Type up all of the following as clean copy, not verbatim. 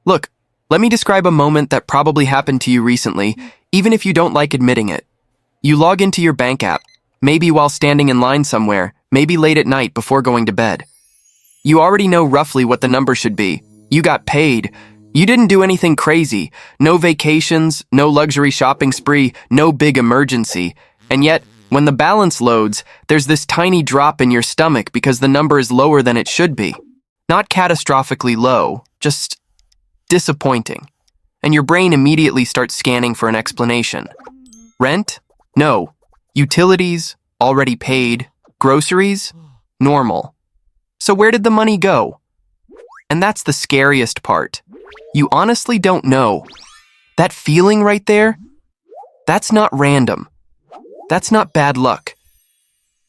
Look, let me describe a moment that probably happened to you recently, even if you don't like admitting it. You log into your bank app, maybe while standing in line somewhere, maybe late at night before going to bed. You already know roughly what the number should be. You got paid. You didn't do anything crazy. No vacations, no luxury shopping spree, no big emergency. And yet, when the balance loads, there's this tiny drop in your stomach because the number is lower than it should be. Not catastrophically low, just disappointing. And your brain immediately starts scanning for an explanation. Rent? No. Utilities? Already paid. Groceries? Normal. So where did the money go? And that's the scariest part. You honestly don't know. That feeling right there? That's not random. That's not bad luck.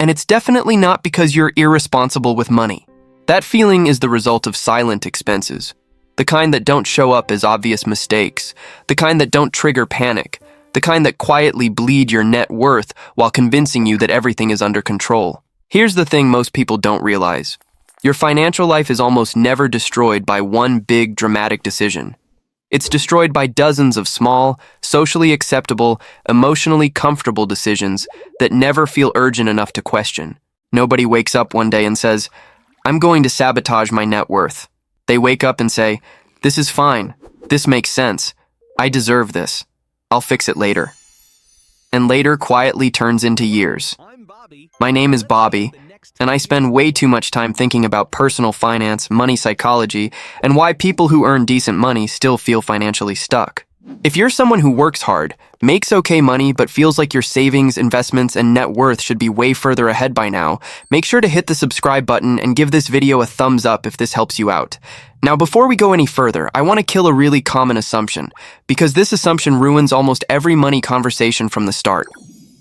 And it's definitely not because you're irresponsible with money. That feeling is the result of silent expenses. The kind that don't show up as obvious mistakes. The kind that don't trigger panic. The kind that quietly bleed your net worth while convincing you that everything is under control. Here's the thing most people don't realize. Your financial life is almost never destroyed by one big, dramatic decision. It's destroyed by dozens of small, socially acceptable, emotionally comfortable decisions that never feel urgent enough to question. Nobody wakes up one day and says, "I'm going to sabotage my net worth." They wake up and say, "This is fine. This makes sense. I deserve this. I'll fix it later." And later quietly turns into years. My name is Bobby, and I spend way too much time thinking about personal finance, money psychology, and why people who earn decent money still feel financially stuck. If you're someone who works hard, makes okay money, but feels like your savings, investments, and net worth should be way further ahead by now, make sure to hit the subscribe button and give this video a thumbs up if this helps you out. Now, before we go any further, I want to kill a really common assumption, because this assumption ruins almost every money conversation from the start.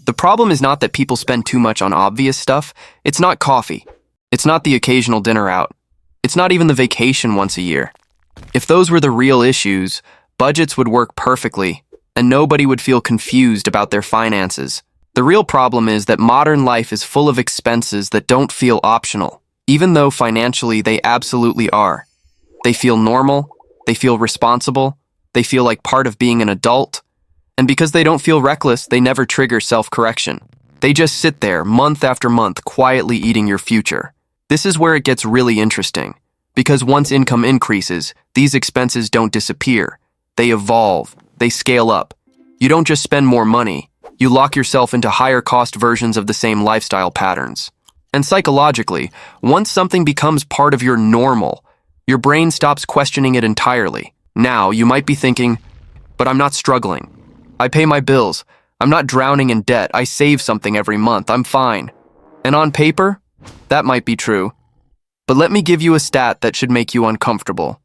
The problem is not that people spend too much on obvious stuff. It's not coffee. It's not the occasional dinner out. It's not even the vacation once a year. If those were the real issues, budgets would work perfectly, and nobody would feel confused about their finances. The real problem is that modern life is full of expenses that don't feel optional, even though financially they absolutely are. They feel normal, they feel responsible, they feel like part of being an adult, and because they don't feel reckless, they never trigger self-correction. They just sit there month after month quietly eating your future. This is where it gets really interesting, because once income increases, these expenses don't disappear. They evolve, they scale up. You don't just spend more money, you lock yourself into higher cost versions of the same lifestyle patterns. And psychologically, once something becomes part of your normal, your brain stops questioning it entirely. Now, you might be thinking, "But I'm not struggling. I pay my bills. I'm not drowning in debt. I save something every month. I'm fine." And on paper, that might be true. But let me give you a stat that should make you uncomfortable.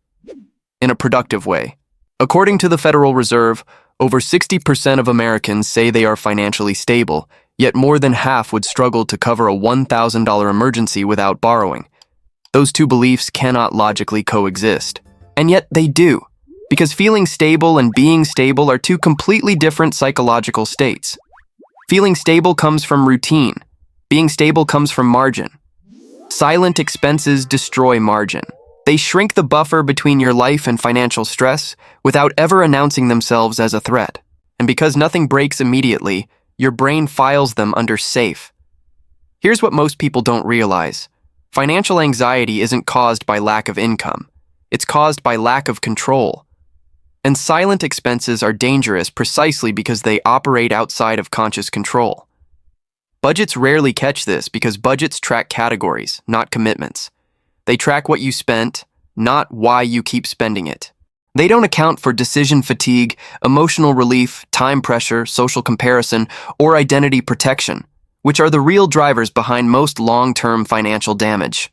In a productive way. According to the Federal Reserve, over 60% of Americans say they are financially stable, yet more than half would struggle to cover a $1,000 emergency without borrowing. Those two beliefs cannot logically coexist. And yet they do. Because feeling stable and being stable are two completely different psychological states. Feeling stable comes from routine. Being stable comes from margin. Silent expenses destroy margin. They shrink the buffer between your life and financial stress without ever announcing themselves as a threat. And because nothing breaks immediately, your brain files them under safe. Here's what most people don't realize. Financial anxiety isn't caused by lack of income. It's caused by lack of control. And silent expenses are dangerous precisely because they operate outside of conscious control. Budgets rarely catch this because budgets track categories, not commitments. They track what you spent, not why you keep spending it. They don't account for decision fatigue, emotional relief, time pressure, social comparison, or identity protection, which are the real drivers behind most long-term financial damage.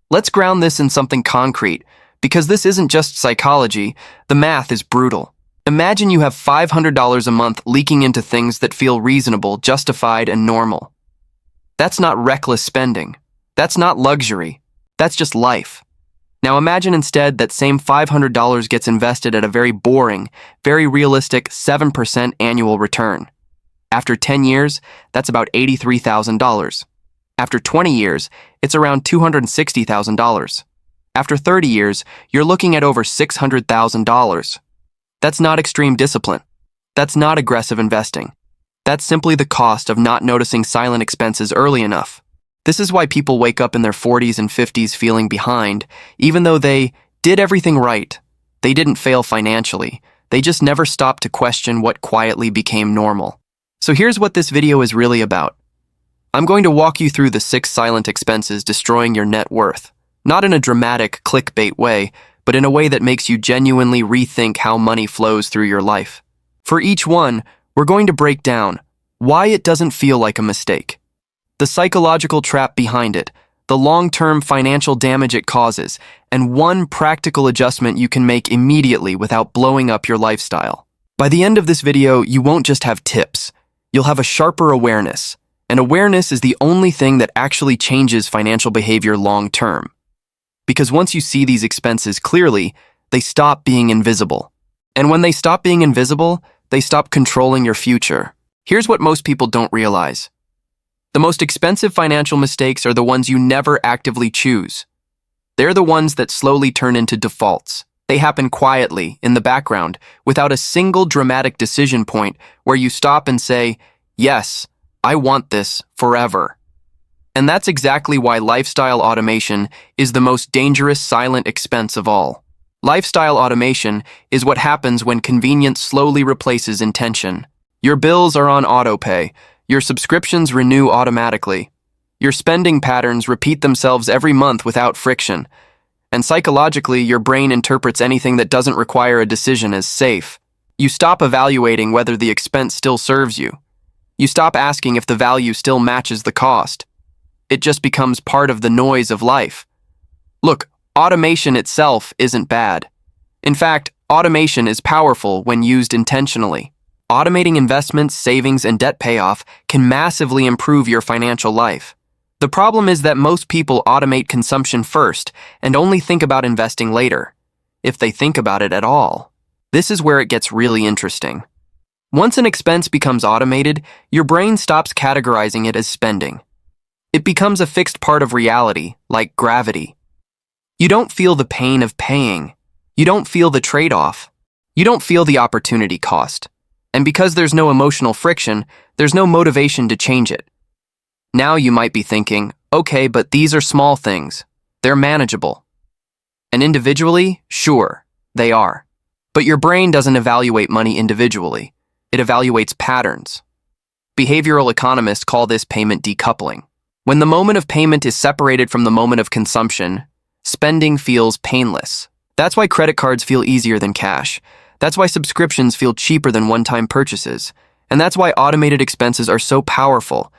Let's ground this in something concrete. Because this isn't just psychology, the math is brutal. Imagine you have $500 a month leaking into things that feel reasonable, justified, and normal. That's not reckless spending. That's not luxury. That's just life. Now imagine instead that same $500 gets invested at a very boring, very realistic 7% annual return. After 10 years, that's about $83,000. After 20 years, it's around $260,000. After 30 years, you're looking at over $600,000. That's not extreme discipline. That's not aggressive investing. That's simply the cost of not noticing silent expenses early enough. This is why people wake up in their 40s and 50s feeling behind, even though they did everything right. They didn't fail financially. They just never stopped to question what quietly became normal. So here's what this video is really about. I'm going to walk you through the 6 silent expenses destroying your net worth. Not in a dramatic, clickbait way, but in a way that makes you genuinely rethink how money flows through your life. For each one, we're going to break down why it doesn't feel like a mistake, the psychological trap behind it, the long-term financial damage it causes, and one practical adjustment you can make immediately without blowing up your lifestyle. By the end of this video, you won't just have tips. You'll have a sharper awareness. And awareness is the only thing that actually changes financial behavior long-term. Because once you see these expenses clearly, they stop being invisible. And when they stop being invisible, they stop controlling your future. Here's what most people don't realize. The most expensive financial mistakes are the ones you never actively choose. They're the ones that slowly turn into defaults. They happen quietly, in the background, without a single dramatic decision point where you stop and say, yes, I want this forever. And that's exactly why lifestyle automation is the most dangerous silent expense of all. Lifestyle automation is what happens when convenience slowly replaces intention. Your bills are on autopay. Your subscriptions renew automatically. Your spending patterns repeat themselves every month without friction. And psychologically, your brain interprets anything that doesn't require a decision as safe. You stop evaluating whether the expense still serves you. You stop asking if the value still matches the cost. It just becomes part of the noise of life. Look, automation itself isn't bad. In fact, automation is powerful when used intentionally. Automating investments, savings, and debt payoff can massively improve your financial life. The problem is that most people automate consumption first and only think about investing later, if they think about it at all. This is where it gets really interesting. Once an expense becomes automated, your brain stops categorizing it as spending. It becomes a fixed part of reality, like gravity. You don't feel the pain of paying. You don't feel the trade-off. You don't feel the opportunity cost. And because there's no emotional friction, there's no motivation to change it. Now you might be thinking, okay, but these are small things. They're manageable. And individually, sure, they are. But your brain doesn't evaluate money individually. It evaluates patterns. Behavioral economists call this payment decoupling. When the moment of payment is separated from the moment of consumption, spending feels painless. That's why credit cards feel easier than cash. That's why subscriptions feel cheaper than one-time purchases. And that's why automated expenses are so powerful.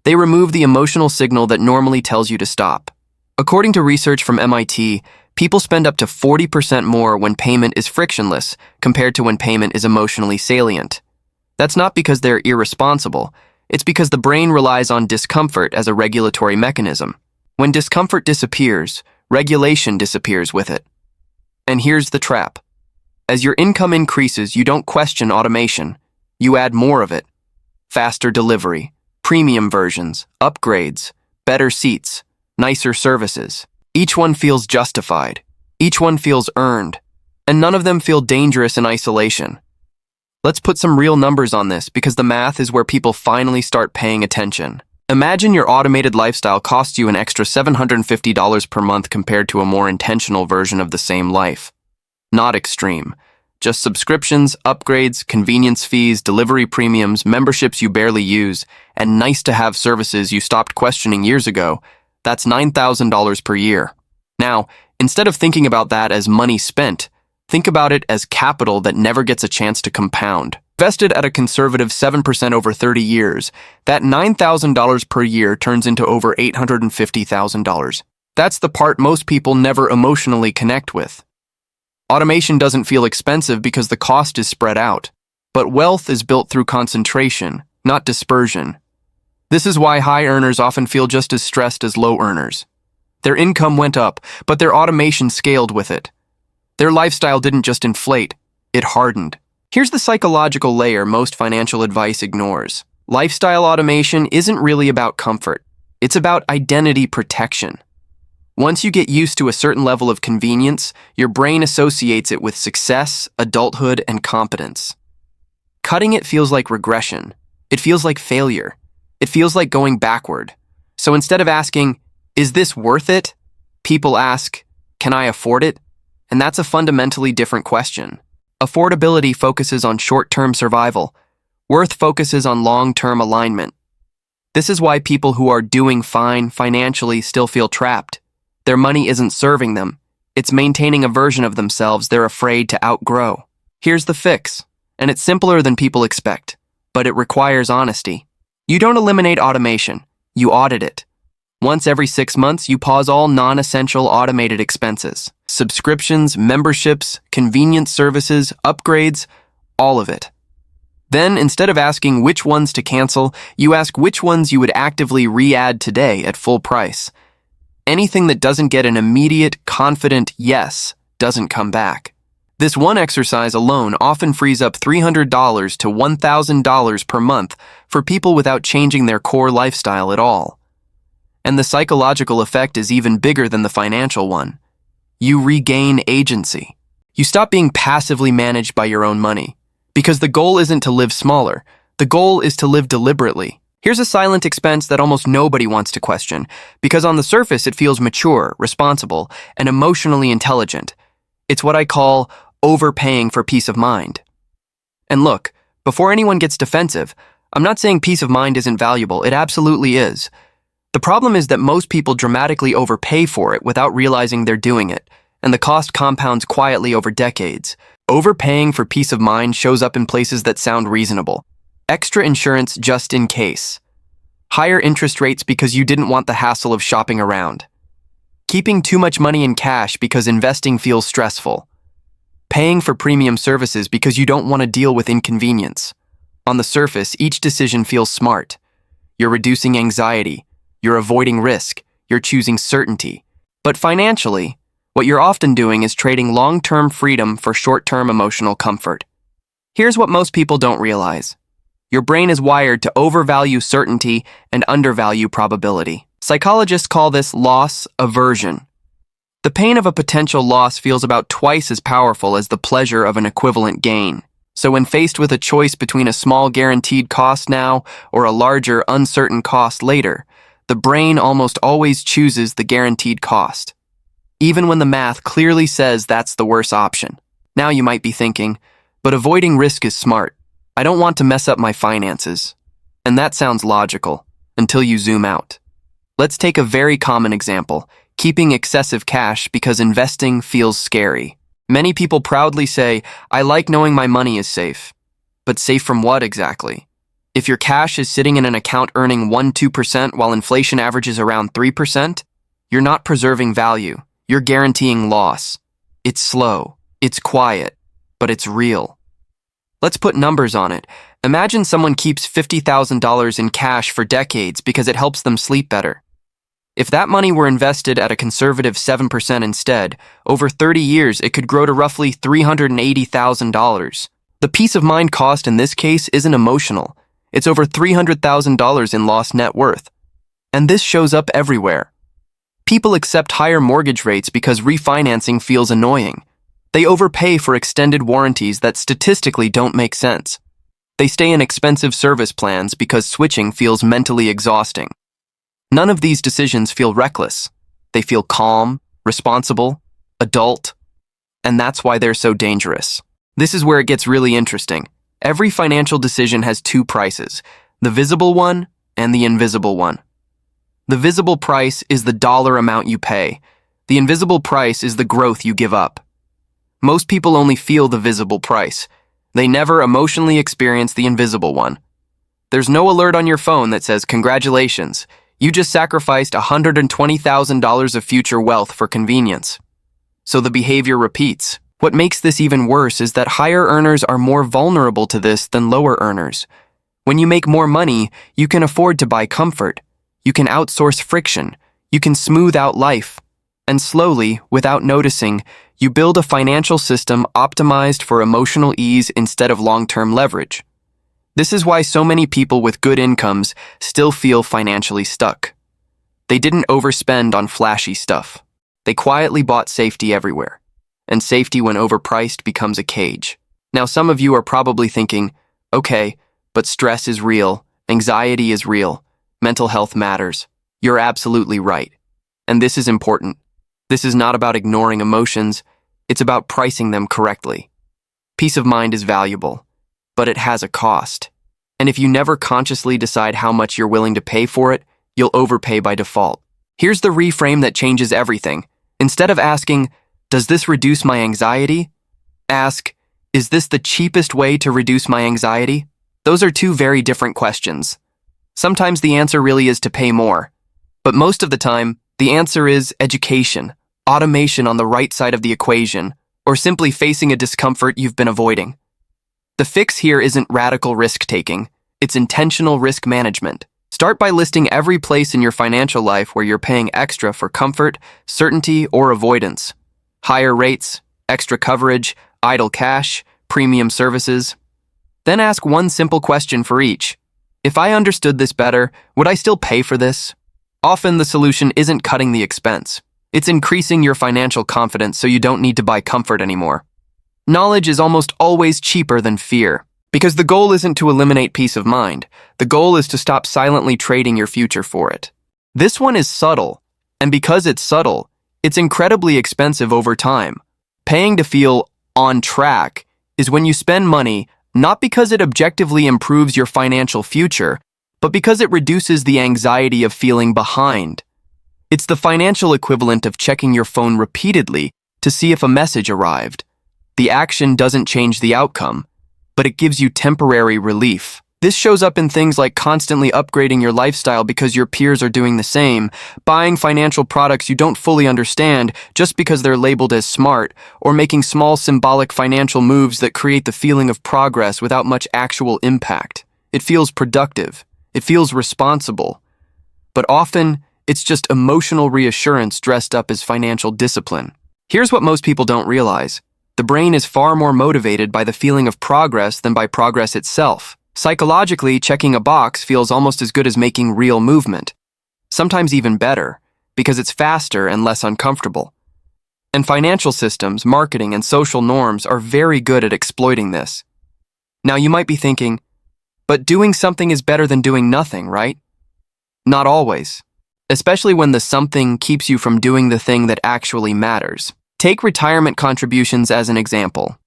They remove the emotional signal that normally tells you to stop. According to research from MIT, people spend up to 40% more when payment is frictionless compared to when payment is emotionally salient. That's not because they're irresponsible. It's because the brain relies on discomfort as a regulatory mechanism. When discomfort disappears, regulation disappears with it. And here's the trap. As your income increases, you don't question automation. You add more of it. Faster delivery, premium versions, upgrades, better seats, nicer services. Each one feels justified. Each one feels earned. And none of them feel dangerous in isolation. Let's put some real numbers on this because the math is where people finally start paying attention. Imagine your automated lifestyle costs you an extra $750 per month compared to a more intentional version of the same life. Not extreme. Just subscriptions, upgrades, convenience fees, delivery premiums, memberships you barely use, and nice-to-have services you stopped questioning years ago. That's $9,000 per year. Now, instead of thinking about that as money spent, think about it as capital that never gets a chance to compound. Invested at a conservative 7% over 30 years, that $9,000 per year turns into over $850,000. That's the part most people never emotionally connect with. Automation doesn't feel expensive because the cost is spread out. But wealth is built through concentration, not dispersion. This is why high earners often feel just as stressed as low earners. Their income went up, but their automation scaled with it. Their lifestyle didn't just inflate, it hardened. Here's the psychological layer most financial advice ignores. Lifestyle automation isn't really about comfort. It's about identity protection. Once you get used to a certain level of convenience, your brain associates it with success, adulthood, and competence. Cutting it feels like regression. It feels like failure. It feels like going backward. So instead of asking, "Is this worth it?" people ask, "Can I afford it?" And that's a fundamentally different question. Affordability focuses on short-term survival. Worth focuses on long-term alignment. This is why people who are doing fine financially still feel trapped. Their money isn't serving them. It's maintaining a version of themselves they're afraid to outgrow. Here's the fix, and it's simpler than people expect, but it requires honesty. You don't eliminate automation, you audit it. Once every 6 months, you pause all non-essential automated expenses. Subscriptions, memberships, convenience services, upgrades, all of it. Then, instead of asking which ones to cancel, you ask which ones you would actively re-add today at full price. Anything that doesn't get an immediate, confident yes doesn't come back. This one exercise alone often frees up $300 to $1,000 per month for people without changing their core lifestyle at all. And the psychological effect is even bigger than the financial one. You regain agency. You stop being passively managed by your own money. Because the goal isn't to live smaller. The goal is to live deliberately. Here's a silent expense that almost nobody wants to question, because on the surface it feels mature, responsible, and emotionally intelligent. It's what I call overpaying for peace of mind. And look, before anyone gets defensive, I'm not saying peace of mind isn't valuable. It absolutely is. The problem is that most people dramatically overpay for it without realizing they're doing it, and the cost compounds quietly over decades. Overpaying for peace of mind shows up in places that sound reasonable. Extra insurance just in case. Higher interest rates because you didn't want the hassle of shopping around. Keeping too much money in cash because investing feels stressful. Paying for premium services because you don't want to deal with inconvenience. On the surface, each decision feels smart. You're reducing anxiety. You're avoiding risk. You're choosing certainty. But financially, what you're often doing is trading long-term freedom for short-term emotional comfort. Here's what most people don't realize. Your brain is wired to overvalue certainty and undervalue probability. Psychologists call this loss aversion. The pain of a potential loss feels about twice as powerful as the pleasure of an equivalent gain. So when faced with a choice between a small guaranteed cost now or a larger uncertain cost later, the brain almost always chooses the guaranteed cost, even when the math clearly says that's the worse option. Now you might be thinking, but avoiding risk is smart. I don't want to mess up my finances. And that sounds logical, until you zoom out. Let's take a very common example, keeping excessive cash because investing feels scary. Many people proudly say, "I like knowing my money is safe." But safe from what exactly? If your cash is sitting in an account earning 1–2% while inflation averages around 3%, you're not preserving value. You're guaranteeing loss. It's slow, it's quiet, but it's real. Let's put numbers on it. Imagine someone keeps $50,000 in cash for decades because it helps them sleep better. If that money were invested at a conservative 7% instead, over 30 years it could grow to roughly $380,000. The peace of mind cost in this case isn't emotional. It's over $300,000 in lost net worth. And this shows up everywhere. People accept higher mortgage rates because refinancing feels annoying. They overpay for extended warranties that statistically don't make sense. They stay in expensive service plans because switching feels mentally exhausting. None of these decisions feel reckless. They feel calm, responsible, adult, and that's why they're so dangerous. This is where it gets really interesting. Every financial decision has two prices, the visible one and the invisible one. The visible price is the dollar amount you pay. The invisible price is the growth you give up. Most people only feel the visible price. They never emotionally experience the invisible one. There's no alert on your phone that says, "Congratulations, you just sacrificed $120,000 of future wealth for convenience." So the behavior repeats. What makes this even worse is that higher earners are more vulnerable to this than lower earners. When you make more money, you can afford to buy comfort. You can outsource friction. You can smooth out life. And slowly, without noticing, you build a financial system optimized for emotional ease instead of long-term leverage. This is why so many people with good incomes still feel financially stuck. They didn't overspend on flashy stuff. They quietly bought safety everywhere, and safety when overpriced becomes a cage. Now, some of you are probably thinking, okay, but stress is real, anxiety is real, mental health matters. You're absolutely right. And this is important. This is not about ignoring emotions, it's about pricing them correctly. Peace of mind is valuable, but it has a cost. And if you never consciously decide how much you're willing to pay for it, you'll overpay by default. Here's the reframe that changes everything. Instead of asking, does this reduce my anxiety? Ask, is this the cheapest way to reduce my anxiety? Those are two very different questions. Sometimes the answer really is to pay more, but most of the time, the answer is education, automation on the right side of the equation, or simply facing a discomfort you've been avoiding. The fix here isn't radical risk-taking, it's intentional risk management. Start by listing every place in your financial life where you're paying extra for comfort, certainty, or avoidance. Higher rates, extra coverage, idle cash, premium services. Then ask one simple question for each. If I understood this better, would I still pay for this? Often the solution isn't cutting the expense. It's increasing your financial confidence so you don't need to buy comfort anymore. Knowledge is almost always cheaper than fear. Because the goal isn't to eliminate peace of mind. The goal is to stop silently trading your future for it. This one is subtle, and because it's subtle, it's incredibly expensive over time. Paying to feel on track is when you spend money not because it objectively improves your financial future, but because it reduces the anxiety of feeling behind. It's the financial equivalent of checking your phone repeatedly to see if a message arrived. The action doesn't change the outcome, but it gives you temporary relief. This shows up in things like constantly upgrading your lifestyle because your peers are doing the same, buying financial products you don't fully understand just because they're labeled as smart, or making small symbolic financial moves that create the feeling of progress without much actual impact. It feels productive. It feels responsible. But often, it's just emotional reassurance dressed up as financial discipline. Here's what most people don't realize. The brain is far more motivated by the feeling of progress than by progress itself. Psychologically, checking a box feels almost as good as making real movement. Sometimes even better, because it's faster and less uncomfortable. And financial systems, marketing, and social norms are very good at exploiting this. Now you might be thinking, but doing something is better than doing nothing, right? Not always. Especially when the something keeps you from doing the thing that actually matters. Take retirement contributions as an example.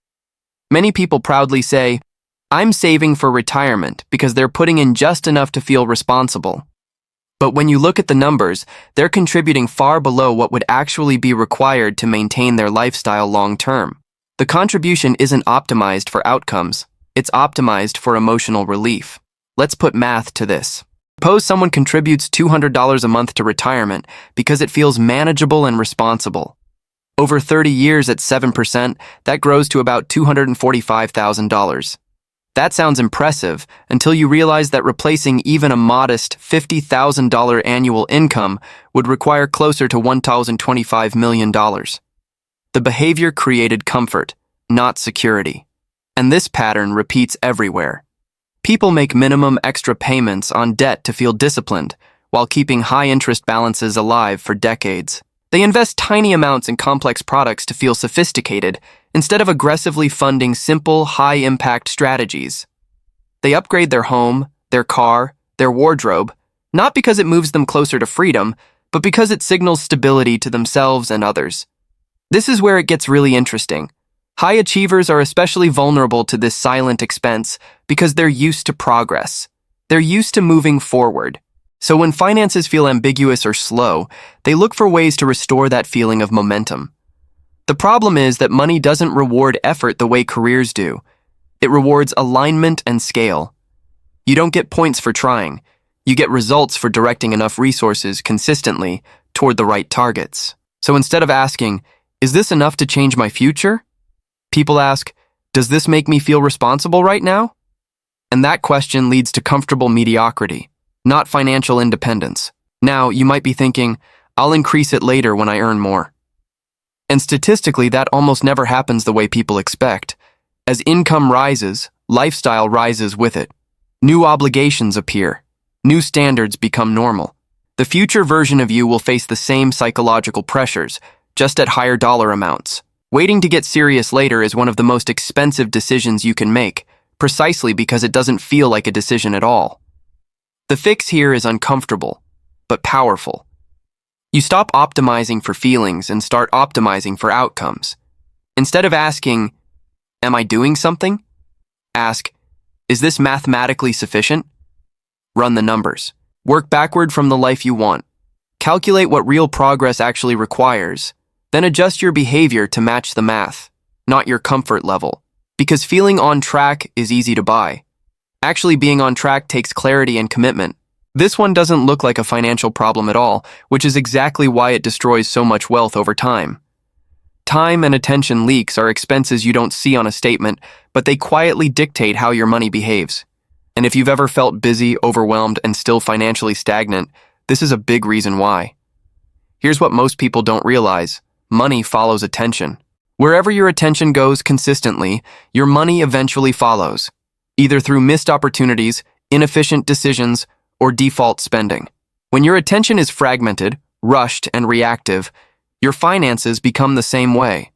Many people proudly say, I'm saving for retirement because they're putting in just enough to feel responsible. But when you look at the numbers, they're contributing far below what would actually be required to maintain their lifestyle long term. The contribution isn't optimized for outcomes, it's optimized for emotional relief. Let's put math to this. Suppose someone contributes $200 a month to retirement because it feels manageable and responsible. Over 30 years at 7%, that grows to about $245,000. That sounds impressive until you realize that replacing even a modest $50,000 annual income would require closer to $1,025 million. The behavior created comfort, not security. And this pattern repeats everywhere. People make minimum extra payments on debt to feel disciplined, while keeping high-interest balances alive for decades. They invest tiny amounts in complex products to feel sophisticated, instead of aggressively funding simple, high-impact strategies. They upgrade their home, their car, their wardrobe, not because it moves them closer to freedom, but because it signals stability to themselves and others. This is where it gets really interesting. High achievers are especially vulnerable to this silent expense because they're used to progress. They're used to moving forward. So when finances feel ambiguous or slow, they look for ways to restore that feeling of momentum. The problem is that money doesn't reward effort the way careers do. It rewards alignment and scale. You don't get points for trying. You get results for directing enough resources consistently toward the right targets. So instead of asking, is this enough to change my future? People ask, does this make me feel responsible right now? And that question leads to comfortable mediocrity, not financial independence. Now, you might be thinking, I'll increase it later when I earn more. And statistically, that almost never happens the way people expect. As income rises, lifestyle rises with it. New obligations appear. New standards become normal. The future version of you will face the same psychological pressures, just at higher dollar amounts. Waiting to get serious later is one of the most expensive decisions you can make, precisely because it doesn't feel like a decision at all. The fix here is uncomfortable, but powerful. You stop optimizing for feelings and start optimizing for outcomes. Instead of asking, "Am I doing something?" ask, "Is this mathematically sufficient?" Run the numbers. Work backward from the life you want. Calculate what real progress actually requires. Then adjust your behavior to match the math, not your comfort level. Because feeling on track is easy to buy. Actually being on track takes clarity and commitment. This one doesn't look like a financial problem at all, which is exactly why it destroys so much wealth over time. Time and attention leaks are expenses you don't see on a statement, but they quietly dictate how your money behaves. And if you've ever felt busy, overwhelmed, and still financially stagnant, this is a big reason why. Here's what most people don't realize. Money follows attention. Wherever your attention goes consistently, your money eventually follows, either through missed opportunities, inefficient decisions, or default spending. When your attention is fragmented, rushed, and reactive, your finances become the same way.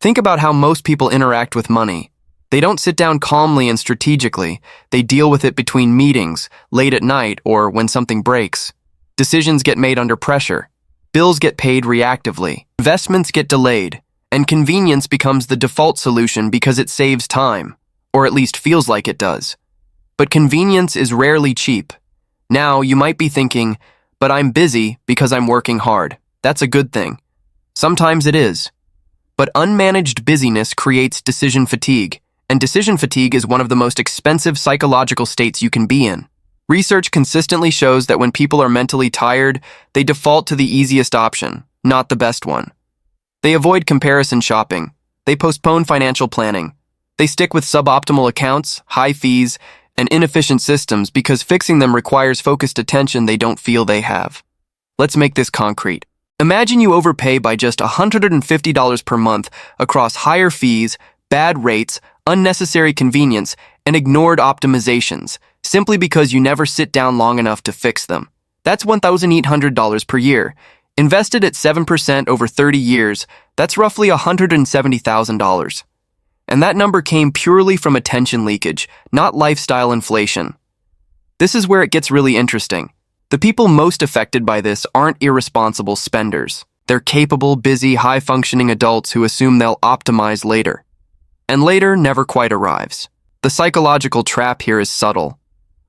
Think about how most people interact with money. They don't sit down calmly and strategically. They deal with it between meetings, late at night, or when something breaks. Decisions get made under pressure. Bills get paid reactively. Investments get delayed. And convenience becomes the default solution because it saves time, or at least feels like it does. But convenience is rarely cheap. Now, you might be thinking, "But I'm busy because I'm working hard." That's a good thing. Sometimes it is. But unmanaged busyness creates decision fatigue, and decision fatigue is one of the most expensive psychological states you can be in. Research consistently shows that when people are mentally tired, they default to the easiest option, not the best one. They avoid comparison shopping. They postpone financial planning. They stick with suboptimal accounts, high fees, and inefficient systems because fixing them requires focused attention they don't feel they have. Let's make this concrete. Imagine you overpay by just $150 per month across higher fees, bad rates, unnecessary convenience, and ignored optimizations, simply because you never sit down long enough to fix them. That's $1,800 per year. Invested at 7% over 30 years, that's roughly $170,000. And that number came purely from attention leakage, not lifestyle inflation. This is where it gets really interesting. The people most affected by this aren't irresponsible spenders. They're capable, busy, high-functioning adults who assume they'll optimize later. And later never quite arrives. The psychological trap here is subtle.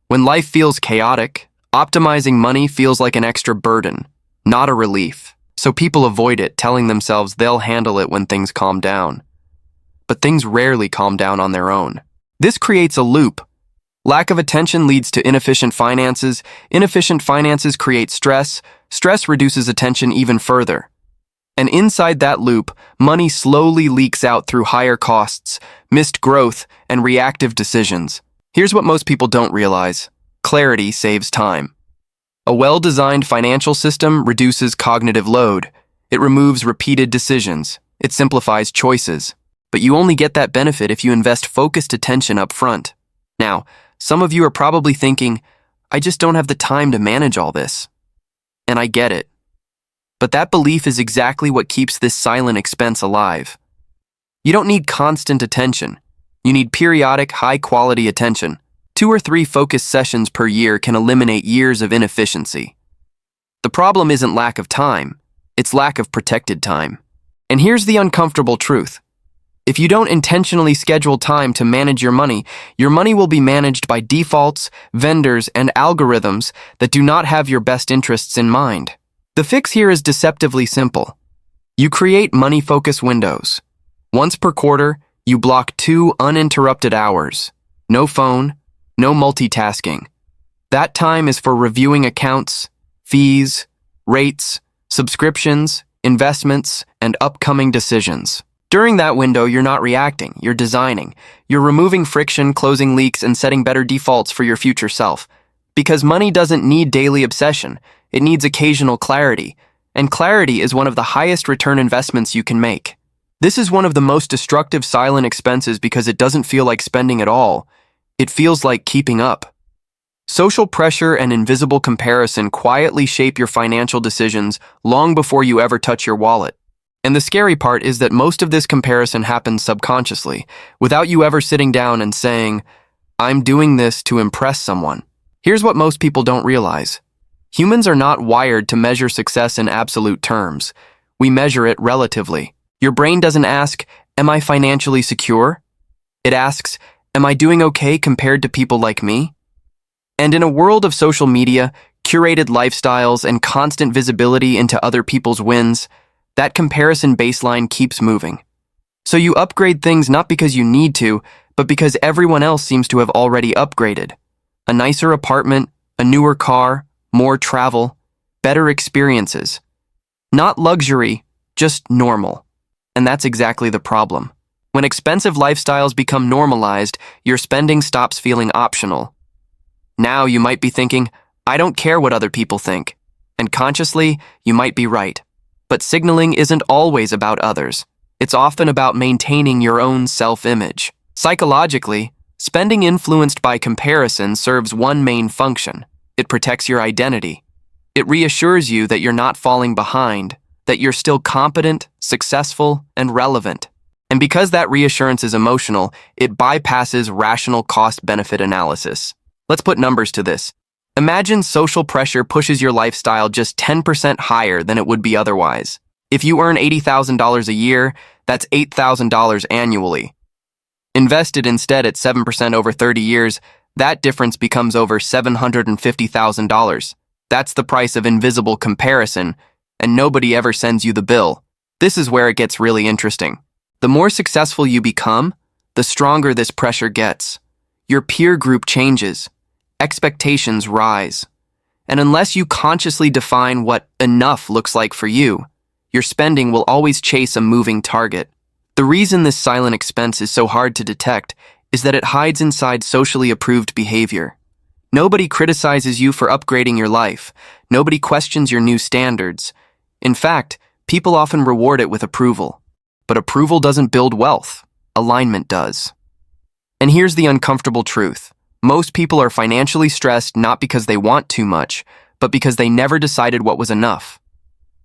When life feels chaotic, optimizing money feels like an extra burden, not a relief. So people avoid it, telling themselves they'll handle it when things calm down. But things rarely calm down on their own. This creates a loop. Lack of attention leads to inefficient finances. Inefficient finances create stress. Stress reduces attention even further. And inside that loop, money slowly leaks out through higher costs, missed growth, and reactive decisions. Here's what most people don't realize. Clarity saves time. A well-designed financial system reduces cognitive load. It removes repeated decisions. It simplifies choices. But you only get that benefit if you invest focused attention up front. Now, some of you are probably thinking, "I just don't have the time to manage all this." And I get it. But that belief is exactly what keeps this silent expense alive. You don't need constant attention. You need periodic, high-quality attention. 2 or 3 focused sessions per year can eliminate years of inefficiency. The problem isn't lack of time, it's lack of protected time. And here's the uncomfortable truth. If you don't intentionally schedule time to manage your money will be managed by defaults, vendors, and algorithms that do not have your best interests in mind. The fix here is deceptively simple. You create money focus windows. Once per quarter, you block 2 uninterrupted hours. No phone, no multitasking. That time is for reviewing accounts, fees, rates, subscriptions, investments, and upcoming decisions. During that window, you're not reacting, you're designing. You're removing friction, closing leaks, and setting better defaults for your future self. Because money doesn't need daily obsession, it needs occasional clarity. And clarity is one of the highest return investments you can make. This is one of the most destructive silent expenses because it doesn't feel like spending at all. It feels like keeping up. Social pressure and invisible comparison quietly shape your financial decisions long before you ever touch your wallet. And the scary part is that most of this comparison happens subconsciously, without you ever sitting down and saying, I'm doing this to impress someone. Here's what most people don't realize. Humans are not wired to measure success in absolute terms. We measure it relatively. Your brain doesn't ask, am I financially secure? It asks, am I doing okay compared to people like me? And in a world of social media, curated lifestyles, and constant visibility into other people's wins, that comparison baseline keeps moving. So you upgrade things not because you need to, but because everyone else seems to have already upgraded. A nicer apartment, a newer car, more travel, better experiences. Not luxury, just normal. And that's exactly the problem. When expensive lifestyles become normalized, your spending stops feeling optional. Now you might be thinking, I don't care what other people think. And consciously, you might be right. But signaling isn't always about others. It's often about maintaining your own self-image. Psychologically, spending influenced by comparison serves one main function. It protects your identity. It reassures you that you're not falling behind, that you're still competent, successful, and relevant. And because that reassurance is emotional, it bypasses rational cost-benefit analysis. Let's put numbers to this. Imagine social pressure pushes your lifestyle just 10% higher than it would be otherwise. If you earn $80,000 a year, that's $8,000 annually. Invested instead at 7% over 30 years, that difference becomes over $750,000. That's the price of invisible comparison, and nobody ever sends you the bill. This is where it gets really interesting. The more successful you become, the stronger this pressure gets. Your peer group changes. Expectations rise. And unless you consciously define what enough looks like for you, your spending will always chase a moving target. The reason this silent expense is so hard to detect is that it hides inside socially approved behavior. Nobody criticizes you for upgrading your life. Nobody questions your new standards. In fact, people often reward it with approval. But approval doesn't build wealth. Alignment does. And here's the uncomfortable truth. Most people are financially stressed not because they want too much, but because they never decided what was enough.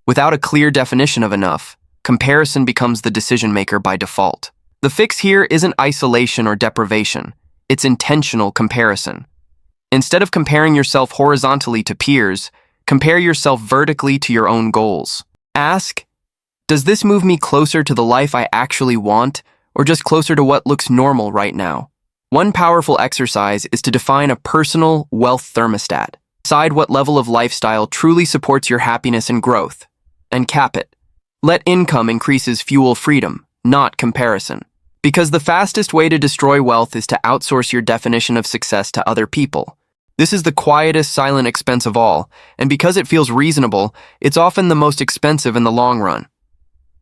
Without a clear definition of enough, comparison becomes the decision maker by default. The fix here isn't isolation or deprivation. It's intentional comparison. Instead of comparing yourself horizontally to peers, compare yourself vertically to your own goals. Ask, does this move me closer to the life I actually want, or just closer to what looks normal right now? One powerful exercise is to define a personal wealth thermostat. Decide what level of lifestyle truly supports your happiness and growth, and cap it. Let income increases fuel freedom, not comparison. Because the fastest way to destroy wealth is to outsource your definition of success to other people. This is the quietest silent expense of all, and because it feels reasonable, it's often the most expensive in the long run.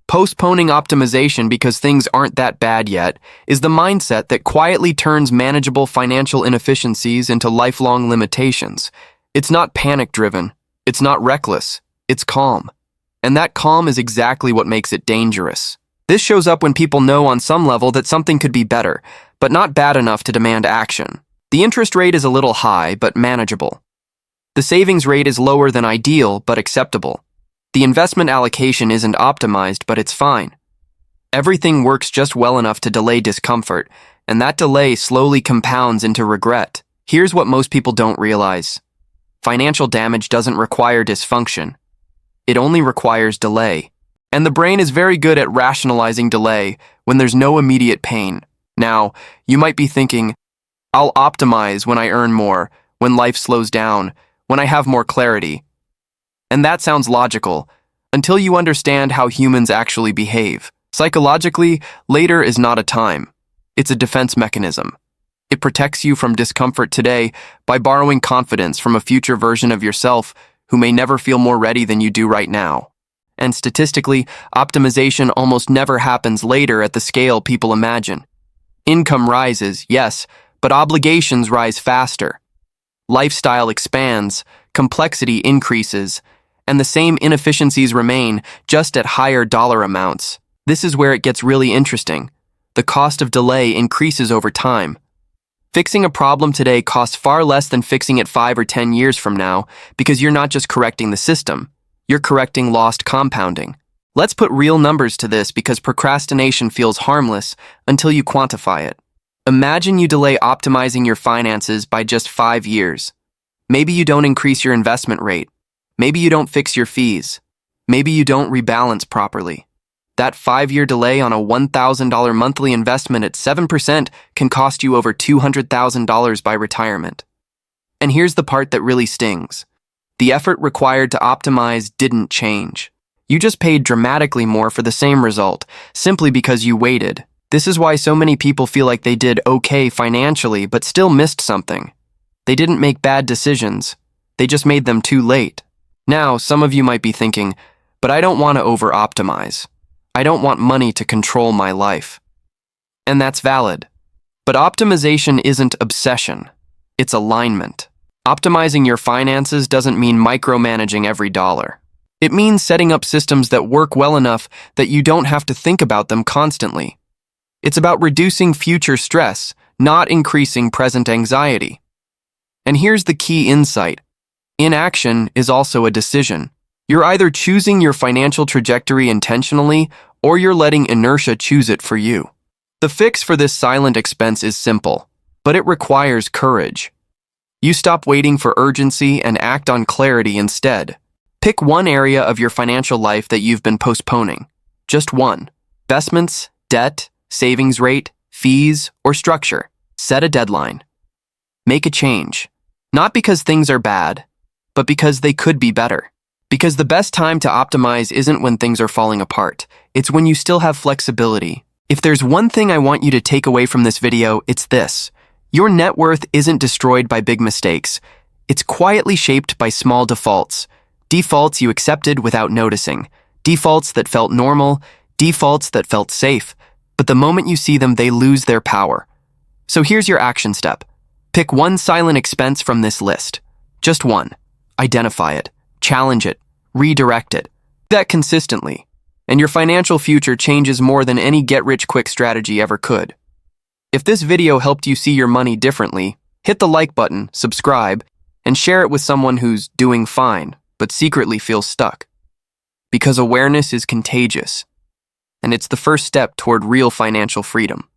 Postponing optimization because things aren't that bad yet is the mindset that quietly turns manageable financial inefficiencies into lifelong limitations. It's not panic-driven. It's not reckless. It's calm. And that calm is exactly what makes it dangerous. This shows up when people know on some level that something could be better, but not bad enough to demand action. The interest rate is a little high, but manageable. The savings rate is lower than ideal, but acceptable. The investment allocation isn't optimized, but it's fine. Everything works just well enough to delay discomfort, and that delay slowly compounds into regret. Here's what most people don't realize. Financial damage doesn't require dysfunction. It only requires delay. And the brain is very good at rationalizing delay when there's no immediate pain. Now, you might be thinking, I'll optimize when I earn more, when life slows down, when I have more clarity. And that sounds logical, until you understand how humans actually behave. Psychologically, later is not a time. It's a defense mechanism. It protects you from discomfort today by borrowing confidence from a future version of yourself who may never feel more ready than you do right now. And statistically, optimization almost never happens later at the scale people imagine. Income rises, yes, but obligations rise faster. Lifestyle expands, complexity increases, and the same inefficiencies remain, just at higher dollar amounts. This is where it gets really interesting. The cost of delay increases over time. Fixing a problem today costs far less than fixing it 5 or 10 years from now, because you're not just correcting the system, you're correcting lost compounding. Let's put real numbers to this because procrastination feels harmless until you quantify it. Imagine you delay optimizing your finances by just 5 years. Maybe you don't increase your investment rate. Maybe you don't fix your fees. Maybe you don't rebalance properly. That 5-year delay on a $1,000 monthly investment at 7% can cost you over $200,000 by retirement. And here's the part that really stings. The effort required to optimize didn't change. You just paid dramatically more for the same result, simply because you waited. This is why so many people feel like they did okay financially but still missed something. They didn't make bad decisions. They just made them too late. Now, some of you might be thinking, but I don't want to over-optimize. I don't want money to control my life. And that's valid. But optimization isn't obsession. It's alignment. Optimizing your finances doesn't mean micromanaging every dollar. It means setting up systems that work well enough that you don't have to think about them constantly. It's about reducing future stress, not increasing present anxiety. And here's the key insight. Inaction is also a decision. You're either choosing your financial trajectory intentionally or you're letting inertia choose it for you. The fix for this silent expense is simple, but it requires courage. You stop waiting for urgency and act on clarity instead. Pick one area of your financial life that you've been postponing. Just one. Investments, debt, savings rate, fees, or structure. Set a deadline. Make a change. Not because things are bad, but because they could be better. Because the best time to optimize isn't when things are falling apart. It's when you still have flexibility. If there's one thing I want you to take away from this video, it's this. Your net worth isn't destroyed by big mistakes. It's quietly shaped by small defaults. Defaults you accepted without noticing. Defaults that felt normal. Defaults that felt safe. But the moment you see them, they lose their power. So here's your action step. Pick one silent expense from this list. Just one. Identify it. Challenge it. Redirect it. Do that consistently. And your financial future changes more than any get-rich-quick strategy ever could. If this video helped you see your money differently, hit the like button, subscribe, and share it with someone who's doing fine, but secretly feels stuck. Because awareness is contagious, and it's the first step toward real financial freedom.